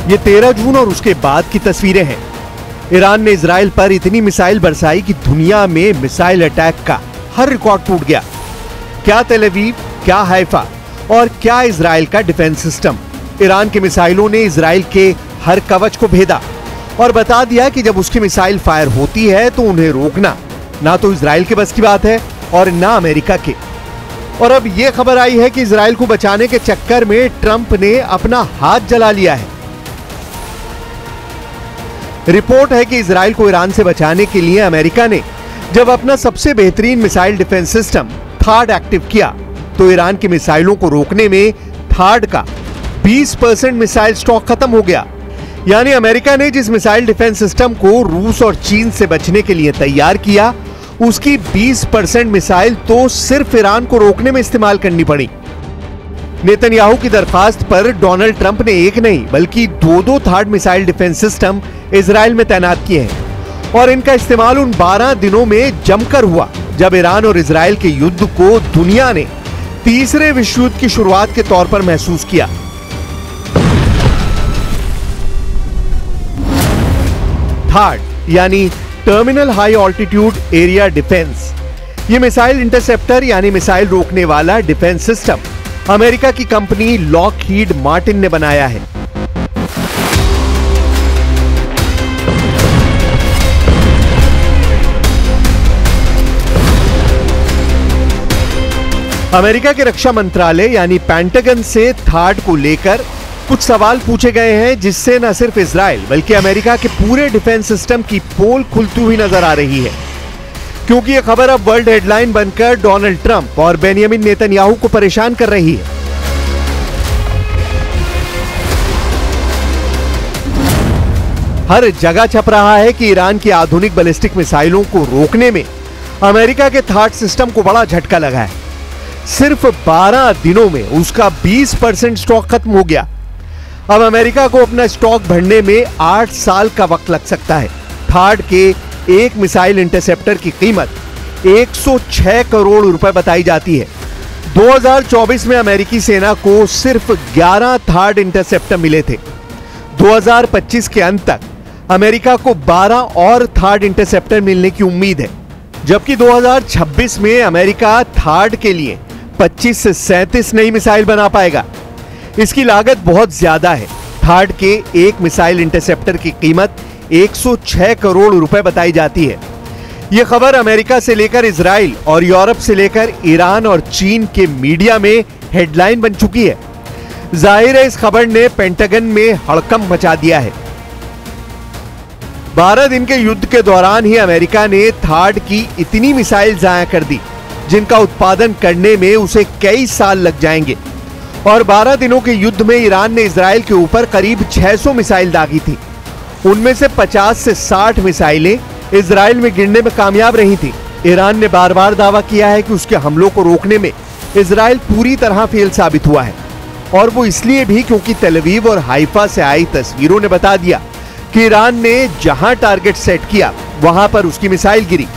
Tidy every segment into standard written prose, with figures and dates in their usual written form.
ये 13 जून और उसके बाद की तस्वीरें हैं। ईरान ने इजराइल पर इतनी मिसाइल बरसाई कि दुनिया में मिसाइल अटैक का हर रिकॉर्ड टूट गया। क्या तेल अवीव, क्या हैफा और क्या इजराइल का डिफेंस सिस्टम। ईरान की मिसाइलों ने इजराइल के हर कवच को भेदा और बता दिया कि जब उसकी मिसाइल फायर होती है तो उन्हें रोकना ना तो इजराइल के बस की बात है और ना अमेरिका के। और अब यह खबर आई है कि इजराइल को बचाने के चक्कर में ट्रंप ने अपना हाथ जला लिया है। रिपोर्ट है कि इजराइल को ईरान से बचाने के लिए अमेरिका ने जब अपना सबसे बेहतरीन मिसाइल डिफेंस सिस्टम थाड एक्टिव किया तो ईरान की मिसाइलों को रोकने में थाड का 20% मिसाइल स्टॉक खत्म हो गया। यानी अमेरिका ने जिस मिसाइल डिफेंस सिस्टम को रूस और चीन से बचने के लिए तैयार किया उसकी 20% मिसाइल तो सिर्फ ईरान को रोकने में इस्तेमाल करनी पड़ी। नेतन्याहू की दरखास्त पर डोनाल्ड ट्रंप ने एक नहीं बल्कि दो थाड मिसाइल डिफेंस सिस्टम इजराइल में तैनात किए हैं और इनका इस्तेमाल उन 12 दिनों में जमकर हुआ जब ईरान और इजराइल के युद्ध को दुनिया ने तीसरे विश्व युद्ध की शुरुआत के तौर पर महसूस किया। थाड यानी terminal high altitude area defence, ये मिसाइल इंटरसेप्टर यानी मिसाइल रोकने वाला डिफेंस सिस्टम अमेरिका की कंपनी लॉकहीड मार्टिन ने बनाया है। अमेरिका के रक्षा मंत्रालय यानी पेंटागन से थाड को लेकर कुछ सवाल पूछे गए हैं जिससे न सिर्फ इजराइल बल्कि अमेरिका के पूरे डिफेंस सिस्टम की पोल खुलती हुई नजर आ रही है, क्योंकि यह खबर अब वर्ल्ड हेडलाइन बनकर डोनाल्ड ट्रंप और बेंयामिन नेतन्याहू को परेशान कर रही है। हर जगह छप रहा है कि ईरान की आधुनिक बैलिस्टिक मिसाइलों को रोकने में अमेरिका के थाड सिस्टम को बड़ा झटका लगा है। सिर्फ 12 दिनों में उसका 20% स्टॉक खत्म हो गया। अब अमेरिका को अपना स्टॉक भरने में 8 साल का वक्त लग सकता है। थाड के एक मिसाइल इंटरसेप्टर की कीमत 106 करोड़ रुपए बताई जाती है। 2024 में अमेरिकी सेना को सिर्फ 11 थाड इंटरसेप्टर मिले थे। 2025 के अंत तक अमेरिका को 12 और थाड इंटरसेप्टर मिलने की उम्मीद है, जबकि 2026 में अमेरिका थाड के लिए 25 से 37 नई मिसाइल बना पाएगा। इसकी लागत बहुत ज्यादा है। थाड के एक मिसाइल इंटरसेप्टर की कीमत 106 करोड़ रुपए बताई जाती है। यह खबर अमेरिका से लेकर इजराइल और यूरोप से लेकर ईरान और चीन के मीडिया में हेडलाइन बन चुकी है। जाहिर है इस खबर ने पेंटागन में हड़कंप मचा दिया है। 12 दिन के युद्ध के दौरान ही अमेरिका ने थाड की इतनी मिसाइल जाया कर दी जिनका उत्पादन करने में उसे कई साल लग जाएंगे। और 12 दिनों के युद्ध में ईरान ने इजराइल के ऊपर करीब 600 मिसाइल दागी थी। उनमें से 50 से 60 मिसाइलें इजराइल में गिरने में कामयाब रही थी। ईरान ने बार बार दावा किया है कि उसके हमलों को रोकने में इजराइल पूरी तरह फेल साबित हुआ है, और वो इसलिए भी क्योंकि तेल अवीव और हाइफा से आई तस्वीरों ने बता दिया कि ईरान ने जहां टारगेट सेट किया वहां पर उसकी मिसाइल गिरी।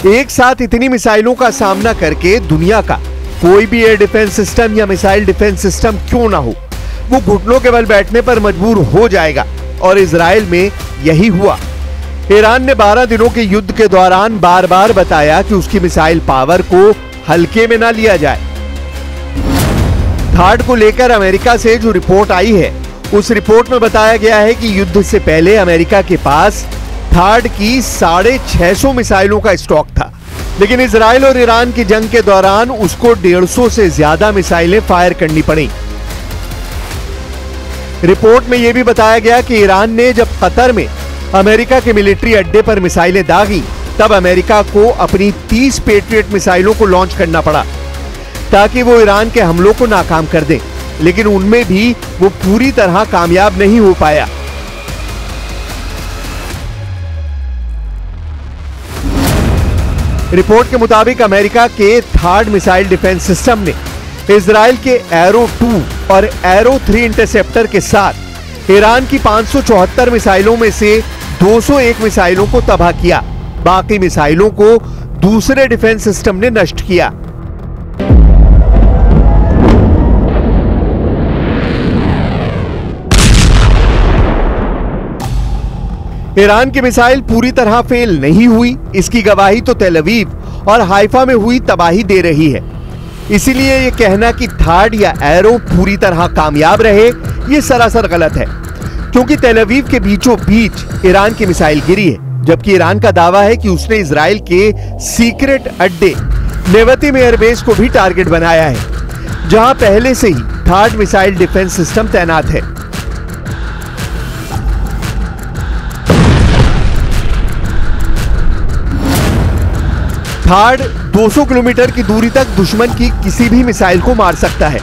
एक साथ इतनी मिसाइलों का सामना करके दुनिया का कोई भी एयर डिफेंस सिस्टम या मिसाइल डिफेंस सिस्टम क्यों ना हो, वो घुटनों के बल बैठने पर मजबूर हो जाएगा, और इजराइल में यही हुआ। ईरान ने 12 दिनों के युद्ध के दौरान बार बार बताया कि उसकी मिसाइल पावर को हल्के में ना लिया जाए। थाड को लेकर अमेरिका से जो रिपोर्ट आई है उस रिपोर्ट में बताया गया है कि युद्ध से पहले अमेरिका के पास थाड की 650 मिसाइलों का स्टॉक था, लेकिन इजराइल और ईरान की जंग के दौरान उसको 150 से ज्यादा मिसाइलें फायर करनी पड़ी। रिपोर्ट में यह भी बताया गया कि ईरान ने जब कतर में अमेरिका के मिलिट्री अड्डे पर मिसाइलें दागी तब अमेरिका को अपनी 30 पेट्रियट मिसाइलों को लॉन्च करना पड़ा ताकि वो ईरान के हमलों को नाकाम कर दें, लेकिन उनमें भी वो पूरी तरह कामयाब नहीं हो पाया। रिपोर्ट के मुताबिक अमेरिका के थाड मिसाइल डिफेंस सिस्टम ने इजराइल के एरो 2 और एरो 3 इंटरसेप्टर के साथ ईरान की 574 मिसाइलों में से 201 मिसाइलों को तबाह किया। बाकी मिसाइलों को दूसरे डिफेंस सिस्टम ने नष्ट किया। ईरान की मिसाइल पूरी तरह फेल नहीं हुई, इसकी गवाही तो तेल अवीव और हाइफा में हुई तबाही दे रही है। इसीलिए यह कहना कि थाड या एरो पूरी तरह कामयाब रहे, यह सरासर गलत है, क्योंकि तेल अवीव के बीचों बीच ईरान की मिसाइल गिरी है, जबकि ईरान का दावा है कि उसने इजराइल के सीक्रेट अड्डे नेवतिम एयरबेस को भी टारगेट बनाया है, जहां पहले से ही थाड मिसाइल डिफेंस सिस्टम तैनात है। थाड 200 किलोमीटर की दूरी तक दुश्मन की किसी भी मिसाइल को मार सकता है।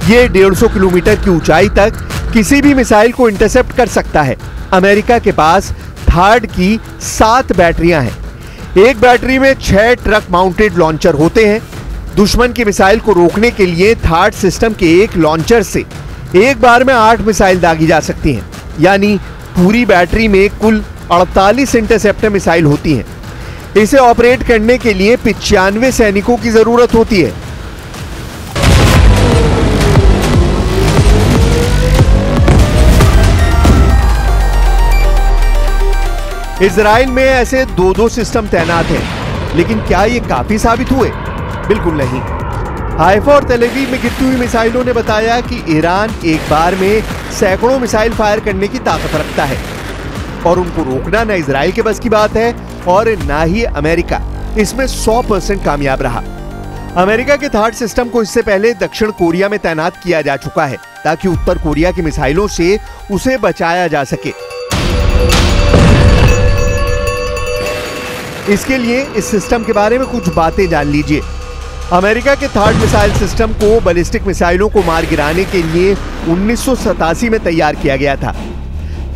यह 150 किलोमीटर की ऊंचाई तक किसी भी मिसाइल को इंटरसेप्ट कर सकता है। अमेरिका के पास थाड की 7 बैटरियां हैं। एक बैटरी में 6 ट्रक माउंटेड लॉन्चर होते हैं। दुश्मन की मिसाइल को रोकने के लिए थाड सिस्टम के एक लॉन्चर से एक बार में 8 मिसाइल दागी जा सकती हैं, यानी पूरी बैटरी में कुल 48 इंटरसेप्टर मिसाइल होती हैं। इसे ऑपरेट करने के लिए 95 सैनिकों की जरूरत होती है। इजराइल में ऐसे 2-2 सिस्टम तैनात हैं, लेकिन क्या ये काफी साबित हुए? बिल्कुल नहीं। हाइफा और तेल अवीव में गिरती हुई मिसाइलों ने बताया कि ईरान एक बार में सैकड़ों मिसाइल फायर करने की ताकत रखता है, और उनको रोकना न इजराइल के बस की बात है और ना ही अमेरिका इसमें 100% कामयाब रहा। अमेरिका के थाड सिस्टम को इससे पहले दक्षिण कोरिया में तैनात किया जा चुका है, ताकि उत्तर कोरिया की मिसाइलों से उसे बचाया जा सके। इसके लिए इस सिस्टम के बारे में कुछ बातें जान लीजिए। अमेरिका के थाड मिसाइल सिस्टम को बैलिस्टिक मिसाइलों को मार गिराने के लिए 1987 में तैयार किया गया था।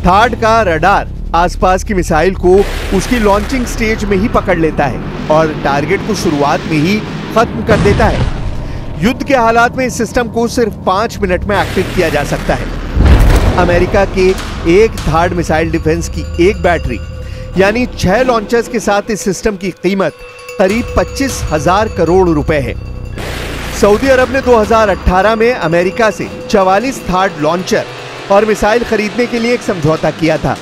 थाड का रडार आसपास की मिसाइल को उसकी लॉन्चिंग स्टेज में ही पकड़ लेता है और टारगेट को शुरुआत में ही खत्म कर देता है। युद्ध के हालात में इस सिस्टम को सिर्फ 5 मिनट में एक्टिव किया जा सकता है। अमेरिका के एक थाड मिसाइल डिफेंस की एक बैटरी यानी 6 लॉन्चर्स के साथ इस सिस्टम की कीमत करीब 25,000 करोड़ रुपए है। सऊदी अरब ने 2018 में अमेरिका से 44 थाड लॉन्चर और मिसाइल खरीदने के लिए एक समझौता किया था।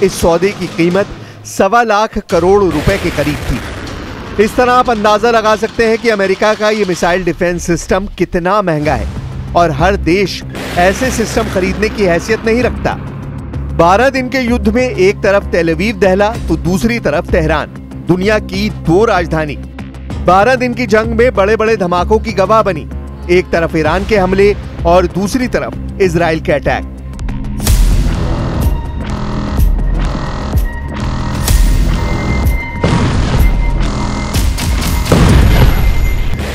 इस सौदे की कीमत 1.25 लाख करोड़ रुपए के करीब थी। इस तरह आप अंदाजा लगा सकते हैं कि अमेरिका का यह मिसाइल डिफेंस सिस्टम कितना महंगा है, और हर देश ऐसे सिस्टम खरीदने की हैसियत नहीं रखता। 12 दिन के युद्ध में एक तरफ तेल अवीव दहला तो दूसरी तरफ तेहरान, दुनिया की 2 राजधानी 12 दिन की जंग में बड़े बड़े धमाकों की गवाह बनी। एक तरफ ईरान के हमले और दूसरी तरफ इजराइल के अटैक।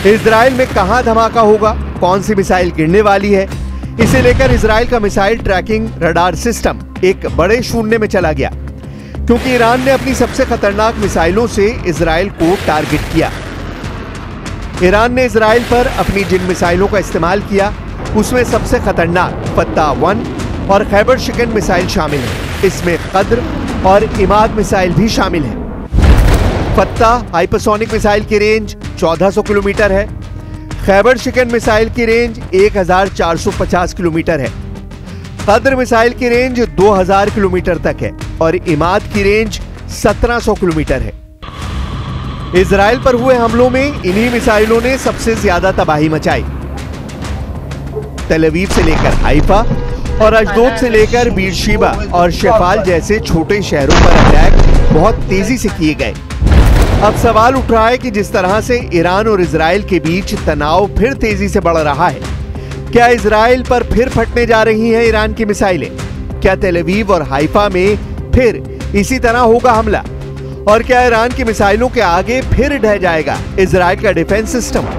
इजराइल में कहां धमाका होगा, कौन सी मिसाइल गिरने वाली है, इसे लेकर इजराइल का मिसाइल ट्रैकिंग रडार सिस्टम एक बड़े शून्य में चला गया, क्योंकि ईरान ने अपनी सबसे खतरनाक मिसाइलों से इजराइल को टारगेट किया। ईरान ने इजराइल पर अपनी जिन मिसाइलों का इस्तेमाल किया, उसमें सबसे खतरनाक फत्ता-1 और खैबर शिकन मिसाइल शामिल है। इसमें कद्र और इमाद मिसाइल भी शामिल है। फत्ता हाइपरसोनिक मिसाइल की रेंज 1400 किलोमीटर है। खैबर शिकन मिसाइल की रेंज 1450 किलोमीटर है। कद्र मिसाइल की रेंज 2000 किलोमीटर तक है और इमाद की रेंज 1700 किलोमीटर है। इजराइल पर हुए हमलों में इन्हीं मिसाइलों ने सबसे ज्यादा तबाही मचाई। तेल अवीव से लेकर हाइफा और अशदोद से लेकर बीरशेबा और शेफाल जैसे छोटे शहरों पर अटैक बहुत तेजी से किए गए। अब सवाल उठ रहा है कि जिस तरह से ईरान और इजराइल के बीच तनाव फिर तेजी से बढ़ रहा है, क्या इजराइल पर फिर फटने जा रही हैं ईरान की मिसाइलें? क्या तेल अवीव और हाइफा में फिर इसी तरह होगा हमला? और क्या ईरान की मिसाइलों के आगे फिर ढह जाएगा इजराइल का डिफेंस सिस्टम?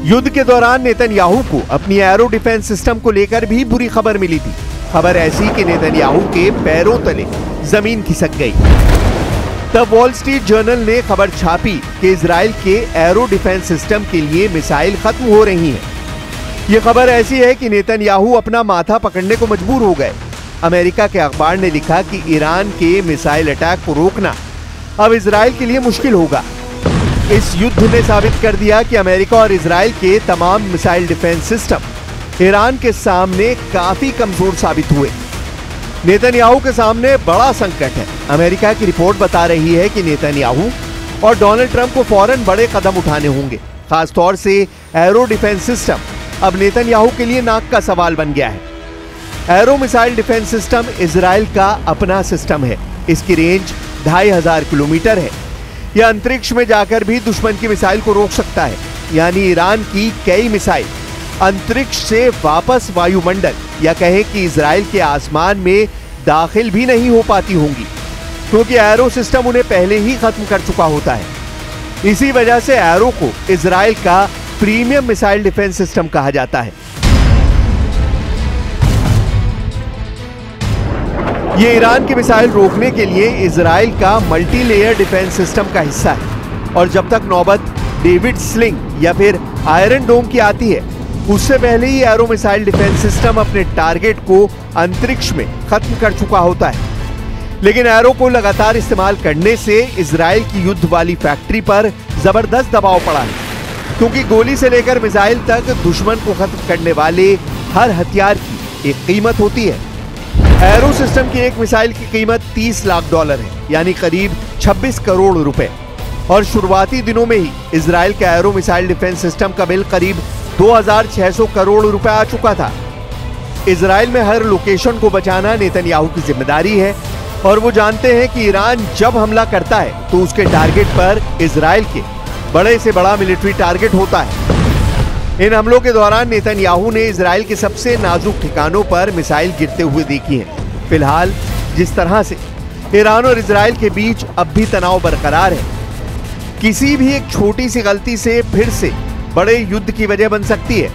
युद्ध के दौरान नेतन्याहू को अपनी एरो डिफेंस सिस्टम को लेकर भी बुरी खबर मिली थी। खबर ऐसी कि नेतन्याहू के पैरों तले जमीन खिसक गई। तब वॉल स्ट्रीट जर्नल ने खबर छापी कि इजराइल के एरो डिफेंस सिस्टम के लिए मिसाइल खत्म हो रही हैं। यह खबर ऐसी है कि नेतन्याहू अपना माथा पकड़ने को मजबूर हो गए। अमेरिका के अखबार ने लिखा कि ईरान के मिसाइल अटैक को रोकना अब इजराइल के लिए मुश्किल होगा। इस युद्ध ने साबित कर दिया कि अमेरिका और इजराइल के तमाम मिसाइल डिफेंस सिस्टम ईरान के सामने काफी कमजोर साबित हुए। नेतन्याहू के सामने बड़ा संकट है। अमेरिका की रिपोर्ट बता रही है कि नेतन्याहू और डोनाल्ड ट्रंप को फौरन बड़े कदम उठाने होंगे। खासतौर से एरो डिफेंस सिस्टम अब नेतन्याहू के लिए नाक का सवाल बन गया है। Arrow missile defence system Israel का अपना सिस्टम है। इसकी रेंज 2500 किलोमीटर है। यह अंतरिक्ष में जाकर भी दुश्मन की मिसाइल को रोक सकता है। यानी ईरान की कई मिसाइल अंतरिक्ष से वापस वायुमंडल या कहें कि इजराइल के आसमान में दाखिल भी नहीं हो पाती होंगी, क्योंकि एरो सिस्टम उन्हें पहले ही खत्म कर चुका होता है। इसी वजह से एरो को इजराइल का प्रीमियम मिसाइल डिफेंस सिस्टम कहा जाता है। ये ईरान की मिसाइल रोकने के लिए इजराइल का मल्टी लेयर डिफेंस सिस्टम का हिस्सा है। और जब तक नौबत डेविड स्लिंग या फिर आयरन डोम की आती है, उससे पहले ही एरो मिसाइल डिफेंस सिस्टम अपने टारगेट को अंतरिक्ष में खत्म कर चुका होता है। लेकिन एरो को लगातार इस्तेमाल करने से इजराइल की युद्ध वाली फैक्ट्री पर जबरदस्त दबाव पड़ा है, क्योंकि गोली से लेकर मिसाइल तक दुश्मन को खत्म करने वाले हर हथियार की एक कीमत होती है। एरो सिस्टम की एक मिसाइल की कीमत $30 लाख है, यानी करीब 26 करोड़ रुपए। और शुरुआती दिनों में ही इजराइल का एरो मिसाइल डिफेंस सिस्टम का बिल करीब 2600 करोड़ रुपए आ चुका था। इजराइल में हर लोकेशन को बचाना नेतन्याहू की जिम्मेदारी है, और वो जानते हैं कि ईरान जब हमला करता है तो उसके टारगेट पर इजराइल के बड़े से बड़ा मिलिट्री टारगेट होता है। इन हमलों के दौरान नेतन्याहू ने इजराइल के सबसे नाजुक ठिकानों पर मिसाइल गिरते हुए देखी है। फिलहाल जिस तरह से ईरान और इजराइल के बीच अब भी तनाव बरकरार है, किसी भी एक छोटी सी गलती से फिर से बड़े युद्ध की वजह बन सकती है।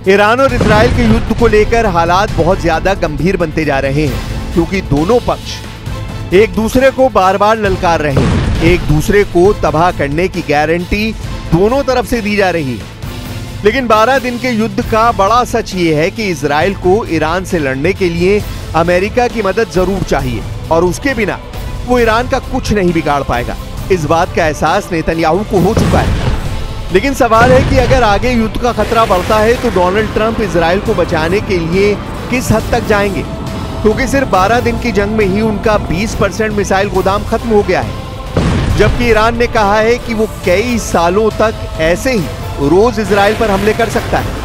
ईरान और इजराइल के युद्ध को लेकर हालात बहुत ज्यादा गंभीर बनते जा रहे हैं, क्योंकि दोनों पक्ष एक दूसरे को बार बार ललकार रहे हैं। एक दूसरे को तबाह करने की गारंटी दोनों तरफ से दी जा रही है। लेकिन 12 दिन के युद्ध का बड़ा सच ये है कि इजराइल को ईरान से लड़ने के लिए अमेरिका की मदद जरूर चाहिए, और उसके बिना वो ईरान का कुछ नहीं बिगाड़ पाएगा। इस बात का एहसास नेतन्याहू को हो चुका है। लेकिन सवाल है कि अगर आगे युद्ध का खतरा बढ़ता है तो डोनाल्ड ट्रंप इजराइल को बचाने के लिए किस हद तक जाएंगे, क्योंकि सिर्फ 12 दिन की जंग में ही उनका 20% मिसाइल गोदाम खत्म हो गया है, जबकि ईरान ने कहा है कि वो कई सालों तक ऐसे ही रोज इजराइल पर हमले कर सकता है।